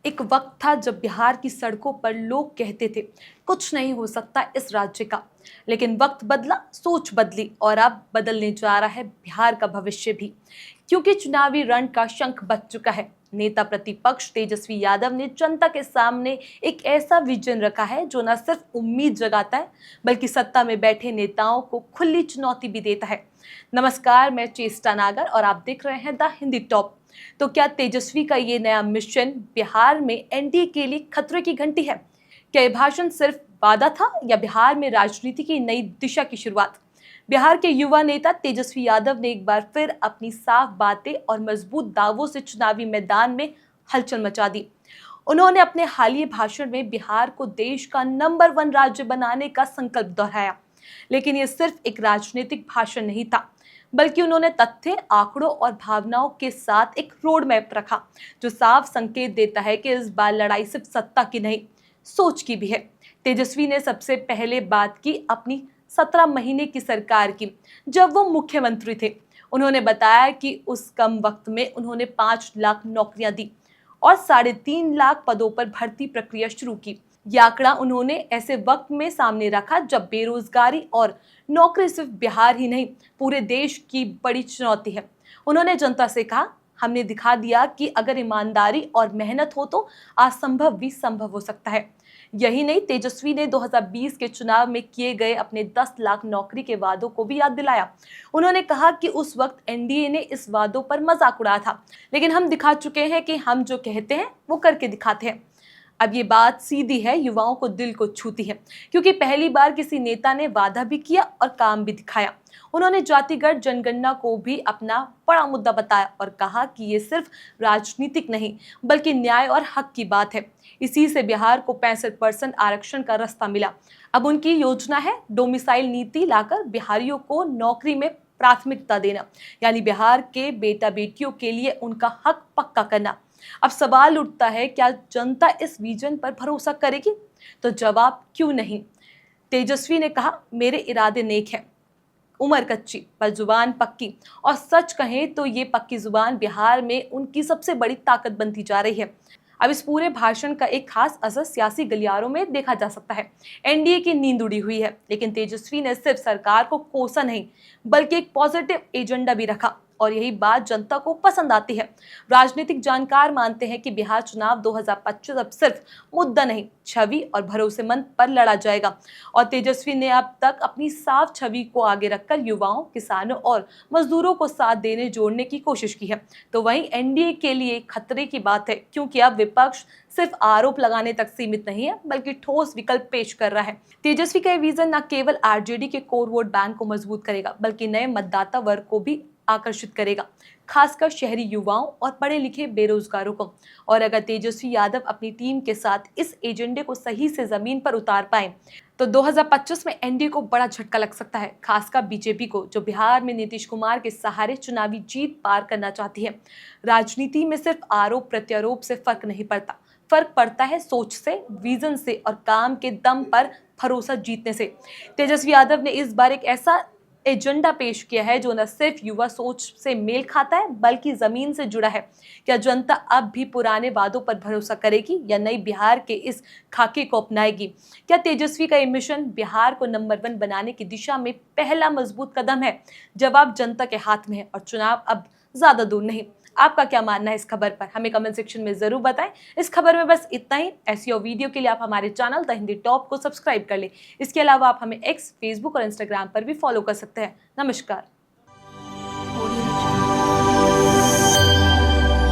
एक वक्त था जब बिहार की सड़कों पर लोग कहते थे कुछ नहीं हो सकता इस राज्य का। लेकिन वक्त बदला, सोच बदली और अब बदलने जा रहा है बिहार का भविष्य भी। क्योंकि चुनावी रण का शंख बज चुका है। नेता प्रतिपक्ष तेजस्वी यादव ने जनता के सामने एक ऐसा विजन रखा है जो न सिर्फ उम्मीद जगाता है बल्कि सत्ता में बैठे नेताओं को खुली चुनौती भी देता है। नमस्कार, मैं चेष्टा नागर और आप देख रहे हैं द हिंदी टॉप। तो क्या तेजस्वी का ये नया मिशन बिहार में एनडीए के लिए खतरे की घंटी है? क्या ये भाषण सिर्फ वादा था या बिहार में राजनीति की नई दिशा की शुरुआत? बिहार के युवा नेता तेजस्वी यादव ने एक बार फिर अपनी साफ बातें और मजबूत दावों से चुनावी मैदान में हलचल मचा दी। उन्होंने अपने हालिया भाषण में बिहार को देश का नंबर 1 राज्य बनाने का संकल्प दोहराया। लेकिन ये सिर्फ एक राजनीतिक भाषण नहीं था, बल्कि उन्होंने तथ्य, आंकड़ों और भावनाओं के साथ एक रोड मैप रखा जो साफ संकेत देता है कि इस बार लड़ाई सिर्फ सत्ता की नहीं, सोच की भी है। तेजस्वी ने सबसे पहले बात की अपनी 17 महीने की सरकार की, जब वो मुख्यमंत्री थे। उन्होंने बताया कि उस कम वक्त में उन्होंने 5 लाख नौकरियां दी और 3.5 लाख पदों पर भर्ती प्रक्रिया शुरू की। यह आंकड़ा उन्होंने ऐसे वक्त में सामने रखा जब बेरोजगारी और नौकरी सिर्फ बिहार ही नहीं, पूरे देश की बड़ी चुनौती है। उन्होंने जनता से कहा, हमने दिखा दिया कि अगर ईमानदारी और मेहनत हो तो असंभव भी संभव हो सकता है। यही नहीं, तेजस्वी ने 2020 के चुनाव में किए गए अपने 10 लाख नौकरी के वादों को भी याद दिलाया। उन्होंने कहा कि उस वक्त एनडीए ने इस वादों पर मजाक उड़ाया था, लेकिन हम दिखा चुके हैं कि हम जो कहते हैं वो करके दिखाते हैं। अब ये बात सीधी है, युवाओं को दिल को छूती है, क्योंकि पहली बार किसी नेता ने वादा भी किया और काम भी दिखाया। उन्होंने जातिगत जनगणना को भी अपना बड़ा मुद्दा बताया और कहा कि ये सिर्फ राजनीतिक नहीं बल्कि न्याय और हक की बात है। इसी से बिहार को 65% आरक्षण का रास्ता मिला। अब उनकी योजना है डोमिसाइल नीति लाकर बिहारियों को नौकरी में प्राथमिकता देना, यानी बिहार के बेटा बेटियों के लिए उनका हक पक्का करना। अब सवाल उठता है, क्या जनता इस विजन पर भरोसा करेगी? तो जवाब क्यों नहीं। तेजस्वी ने कहा, मेरे इरादे नेक हैं, उम्र कच्ची पर जुबान पक्की। और सच कहें तो ये पक्की जुबान बिहार में उनकी सबसे बड़ी ताकत बनती जा रही है। अब इस पूरे भाषण का एक खास असर सियासी गलियारों में देखा जा सकता है। एनडीए की नींद उड़ी हुई है, लेकिन तेजस्वी ने सिर्फ सरकार को कोसा नहीं बल्कि एक पॉजिटिव एजेंडा भी रखा और यही बात जनता को पसंद आती है। राजनीतिक जानकार मानते हैं कि बिहार चुनाव 2025 अब सिर्फ मुद्दा नहीं, छवि और भरोसेमंद पर लड़ा जाएगा। और तेजस्वी ने अब तक अपनी साफ छवि को आगे रखकर युवाओं, किसानों और मजदूरों को साथ देने जोड़ने की कोशिश की है। तो वहीं एनडीए के लिए खतरे की बात है, क्योंकि अब विपक्ष सिर्फ आरोप लगाने तक सीमित नहीं है बल्कि ठोस विकल्प पेश कर रहा है। तेजस्वी का विजन न केवल आरजेडी के कोर वोट बैंक को मजबूत करेगा बल्कि नए मतदाता वर्ग को भी आकर्षित करेगा, खासकर शहरी युवाओं और पढ़े लिखे बेरोजगारों को। और अगर तेजस्वी यादव अपनी टीम के साथ इस एजेंडे को सही से जमीन पर उतार पाए तो 2025 में एनडीए को बड़ा झटका लग सकता है, खासकर बीजेपी को, जो बिहार में नीतीश कुमार के सहारे चुनावी जीत पार करना चाहती है। राजनीति में सिर्फ आरोप प्रत्यारोप से फर्क नहीं पड़ता, फर्क पड़ता है सोच से, विजन से और काम के दम पर भरोसा जीतने से। तेजस्वी यादव ने इस बार एक ऐसा एजेंडा पेश किया है जो न सिर्फ युवा सोच से मेल खाता है बल्कि जमीन से जुड़ा है। क्या जनता अब भी पुराने वादों पर भरोसा करेगी या नई बिहार के इस खाके को अपनाएगी? क्या तेजस्वी का ये मिशन बिहार को नंबर 1 बनाने की दिशा में पहला मजबूत कदम है? जवाब जनता के हाथ में है और चुनाव अब ज्यादा दूर नहीं। आपका क्या मानना है इस खबर पर? हमें कमेंट सेक्शन में जरूर बताएं। इस खबर में बस इतना ही। ऐसी और वीडियो के लिए आप हमारे चैनल द हिंदी टॉप को सब्सक्राइब कर लें। इसके अलावा आप हमें एक्स, फेसबुक और इंस्टाग्राम पर भी फॉलो कर सकते हैं। नमस्कार।